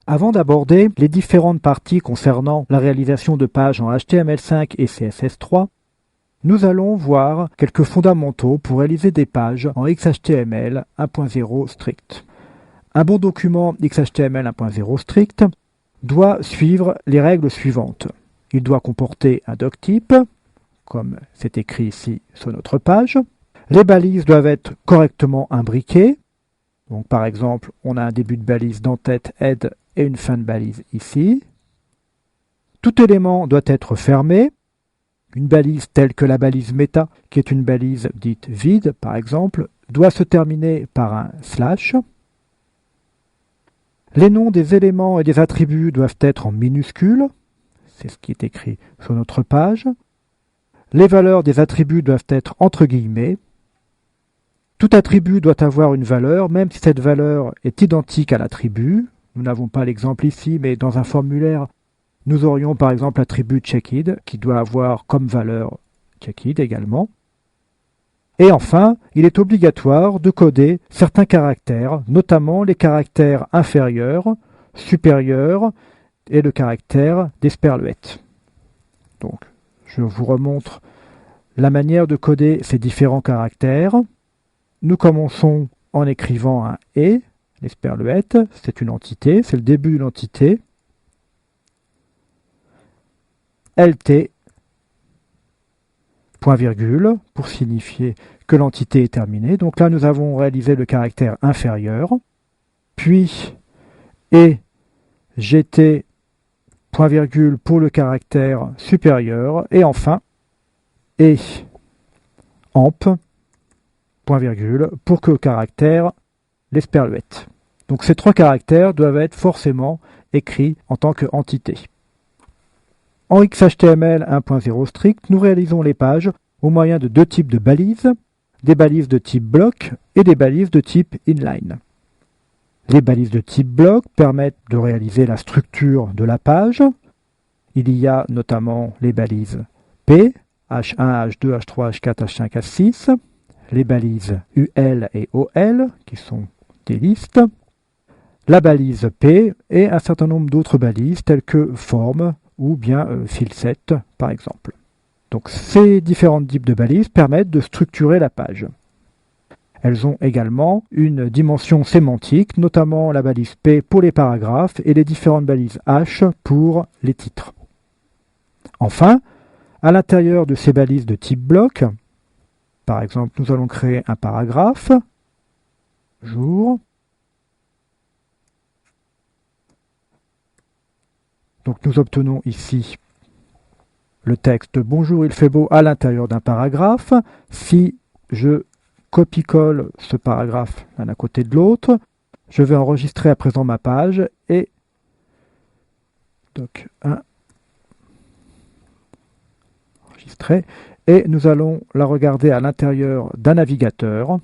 Avant d'aborder les différentes parties concernant la réalisation de pages en HTML5 et CSS3, nous allons voir quelques fondamentaux pour réaliser des pages en XHTML 1.0 strict. Un bon document XHTML 1.0 strict doit suivre les règles suivantes. Il doit comporter un doctype, comme c'est écrit ici sur notre page. Les balises doivent être correctement imbriquées. Donc, par exemple, on a un début de balise d'entête head et une fin de balise ici. Tout élément doit être fermé. Une balise telle que la balise méta, qui est une balise dite vide, par exemple, doit se terminer par un slash. Les noms des éléments et des attributs doivent être en minuscules. C'est ce qui est écrit sur notre page. Les valeurs des attributs doivent être entre guillemets. Tout attribut doit avoir une valeur, même si cette valeur est identique à l'attribut. Nous n'avons pas l'exemple ici, mais dans un formulaire, nous aurions par exemple l'attribut checked, qui doit avoir comme valeur checked également. Et enfin, il est obligatoire de coder certains caractères, notamment les caractères inférieurs, supérieurs et le caractère d'Esperluette. Donc, je vous remontre la manière de coder ces différents caractères. Nous commençons en écrivant un « et ». L'esperluette, c'est une entité, c'est le début d'une entité. LT, point virgule, pour signifier que l'entité est terminée. Donc là, nous avons réalisé le caractère inférieur. Puis, et GT, point virgule, pour le caractère supérieur. Et enfin, et amp, point virgule, pour que le caractère l'esperluette. Donc ces trois caractères doivent être forcément écrits en tant qu'entité. En XHTML 1.0 strict, nous réalisons les pages au moyen de deux types de balises, des balises de type bloc et des balises de type inline. Les balises de type bloc permettent de réaliser la structure de la page. Il y a notamment les balises P, H1, H2, H3, H4, H5, H6, les balises UL et OL, qui sont des listes, la balise P et un certain nombre d'autres balises telles que form ou bien filset par exemple. Donc ces différents types de balises permettent de structurer la page. Elles ont également une dimension sémantique, notamment la balise P pour les paragraphes et les différentes balises H pour les titres. Enfin, à l'intérieur de ces balises de type bloc, par exemple, nous allons créer un paragraphe, jour. Donc nous obtenons ici le texte « Bonjour, il fait beau » à l'intérieur d'un paragraphe. Si je copie-colle ce paragraphe l'un à côté de l'autre, je vais enregistrer à présent ma page et donc enregistrer. Et nous allons la regarder à l'intérieur d'un navigateur.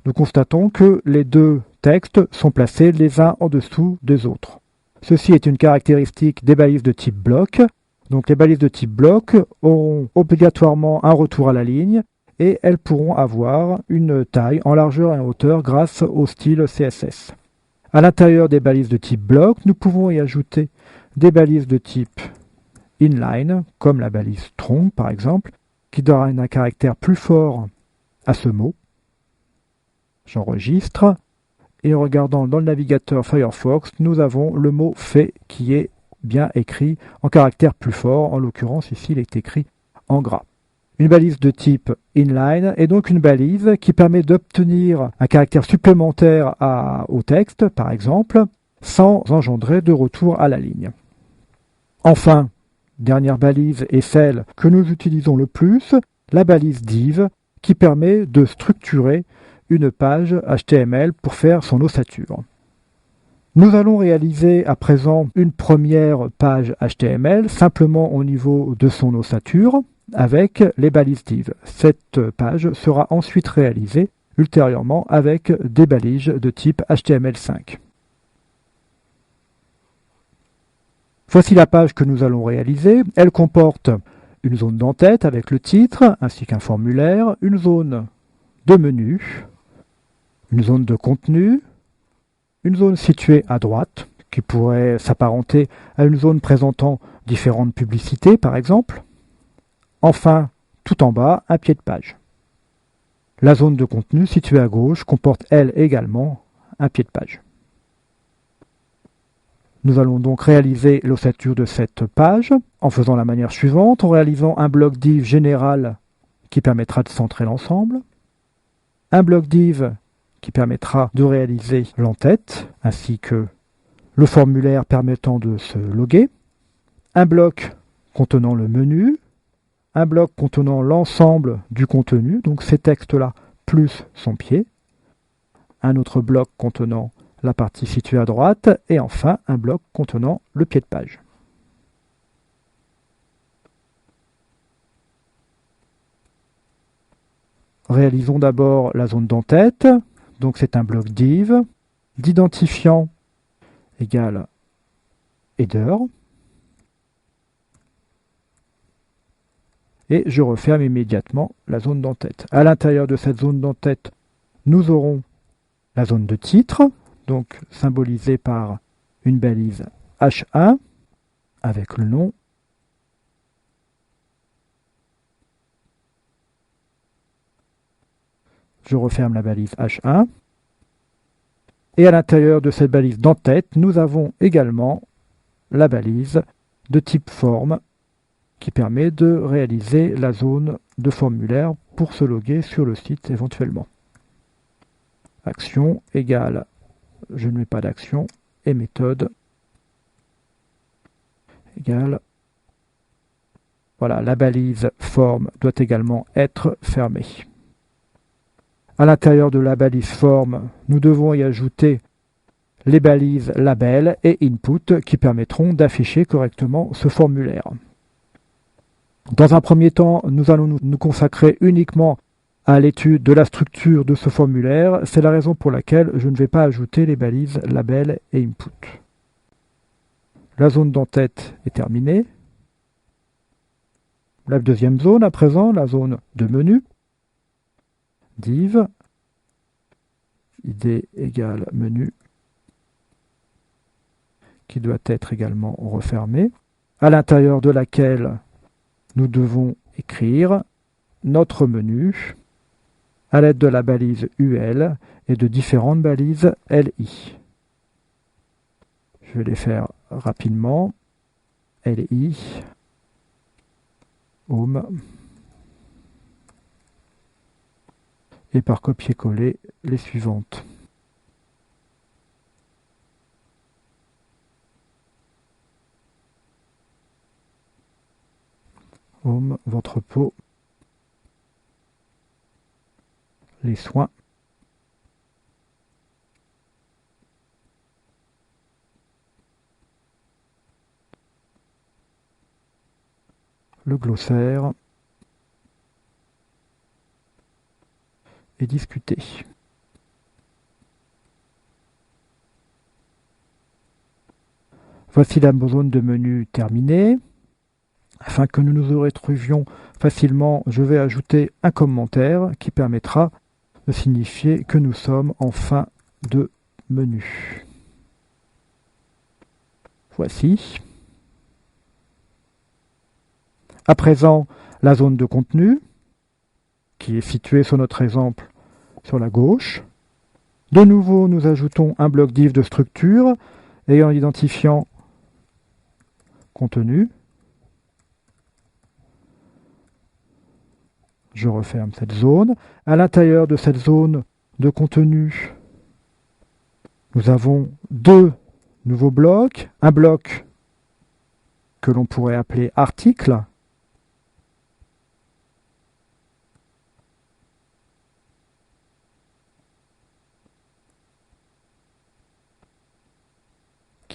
Nous constatons que les deux textes sont placés les uns en dessous des autres. Ceci est une caractéristique des balises de type bloc. Donc les balises de type bloc auront obligatoirement un retour à la ligne et elles pourront avoir une taille en largeur et en hauteur grâce au style CSS. À l'intérieur des balises de type bloc, nous pouvons y ajouter des balises de type inline, comme la balise tronc par exemple, qui donne un caractère plus fort à ce mot. J'enregistre. Et en regardant dans le navigateur Firefox, nous avons le mot fait qui est bien écrit en caractère plus fort. En l'occurrence, ici, il est écrit en gras. Une balise de type inline est donc une balise qui permet d'obtenir un caractère supplémentaire au texte, par exemple, sans engendrer de retour à la ligne. Enfin, dernière balise est celle que nous utilisons le plus, la balise div, qui permet de structurer une page HTML pour faire son ossature. Nous allons réaliser à présent une première page HTML simplement au niveau de son ossature avec les balises div. Cette page sera ensuite réalisée ultérieurement avec des balises de type HTML5. Voici la page que nous allons réaliser. Elle comporte une zone d'entête avec le titre ainsi qu'un formulaire, une zone de menu, une zone de contenu, une zone située à droite qui pourrait s'apparenter à une zone présentant différentes publicités, par exemple. Enfin, tout en bas, un pied de page. La zone de contenu située à gauche comporte, elle également, un pied de page. Nous allons donc réaliser l'ossature de cette page en faisant la manière suivante, en réalisant un bloc div général qui permettra de centrer l'ensemble, un bloc div qui permettra de réaliser l'entête ainsi que le formulaire permettant de se loguer, un bloc contenant le menu, un bloc contenant l'ensemble du contenu, donc ces textes-là plus son pied, un autre bloc contenant la partie située à droite, et enfin un bloc contenant le pied de page. Réalisons d'abord la zone d'entête, donc c'est un bloc div, d'identifiant égale header, et je referme immédiatement la zone d'entête. À l'intérieur de cette zone d'entête, nous aurons la zone de titre, donc symbolisée par une balise H1 avec le nom. Je referme la balise H1. Et à l'intérieur de cette balise d'entête, nous avons également la balise de type forme qui permet de réaliser la zone de formulaire pour se loguer sur le site éventuellement. Action égale, je ne mets pas d'action, et méthode égale, voilà, la balise forme doit également être fermée. À l'intérieur de la balise forme, nous devons y ajouter les balises label et input qui permettront d'afficher correctement ce formulaire. Dans un premier temps, nous allons nous consacrer uniquement à l'étude de la structure de ce formulaire. C'est la raison pour laquelle je ne vais pas ajouter les balises label et input. La zone d'entête est terminée. La deuxième zone à présent, la zone de menu. Div, id égale menu, qui doit être également refermée, à l'intérieur de laquelle nous devons écrire notre menu à l'aide de la balise UL et de différentes balises LI. Je vais les faire rapidement. LI, Home, et par copier-coller les suivantes. Home, votre peau, les soins, le glossaire et discuter. Voici la zone de menu terminée. Afin que nous nous retrouvions facilement, je vais ajouter un commentaire qui permettra de signifier que nous sommes en fin de menu. Voici. À présent, la zone de contenu, qui est située sur notre exemple sur la gauche. De nouveau, nous ajoutons un bloc div de structure ayant l'identifiant contenu. Je referme cette zone. À l'intérieur de cette zone de contenu, nous avons deux nouveaux blocs. Un bloc que l'on pourrait appeler article,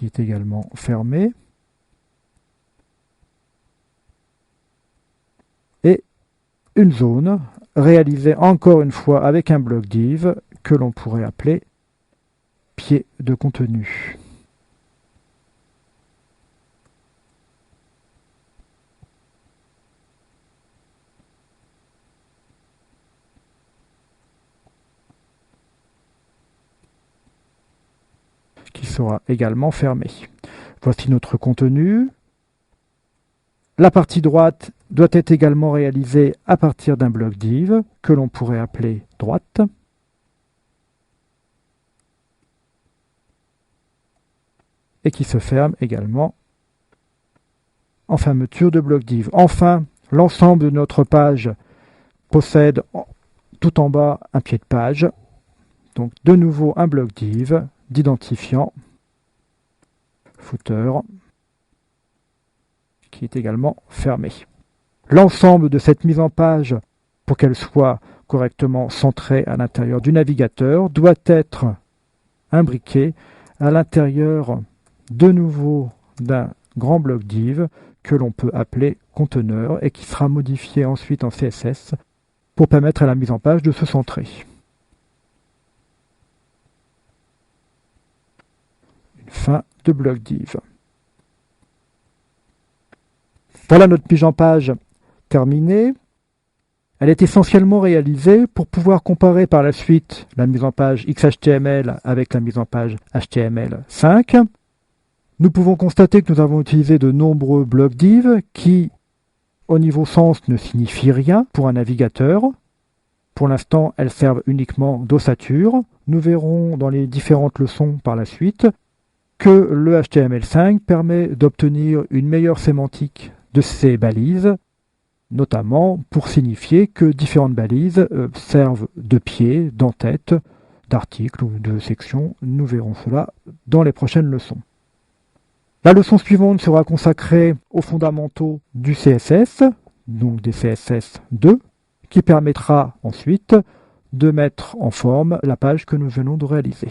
qui est également fermé. Et une zone réalisée encore une fois avec un bloc div que l'on pourrait appeler pied de contenu. Qui sera également fermée. Voici notre contenu. La partie droite doit être également réalisée à partir d'un bloc div que l'on pourrait appeler droite. Et qui se ferme également en fermeture de bloc div. Enfin, l'ensemble de notre page possède tout en bas un pied de page. Donc de nouveau un bloc div d'identifiant footer qui est également fermé. L'ensemble de cette mise en page, pour qu'elle soit correctement centrée à l'intérieur du navigateur, doit être imbriqué à l'intérieur de nouveau d'un grand bloc div que l'on peut appeler conteneur et qui sera modifié ensuite en CSS pour permettre à la mise en page de se centrer. Une fin de bloc div. Voilà notre mise en page terminée. Elle est essentiellement réalisée pour pouvoir comparer par la suite la mise en page XHTML avec la mise en page HTML5. Nous pouvons constater que nous avons utilisé de nombreux blocs div qui, au niveau sens, ne signifient rien pour un navigateur. Pour l'instant, elles servent uniquement d'ossature. Nous verrons dans les différentes leçons par la suite que le HTML5 permet d'obtenir une meilleure sémantique de ces balises, notamment pour signifier que différentes balises servent de pied, d'entête, d'article ou de section. Nous verrons cela dans les prochaines leçons. La leçon suivante sera consacrée aux fondamentaux du CSS, donc des CSS2, qui permettra ensuite de mettre en forme la page que nous venons de réaliser.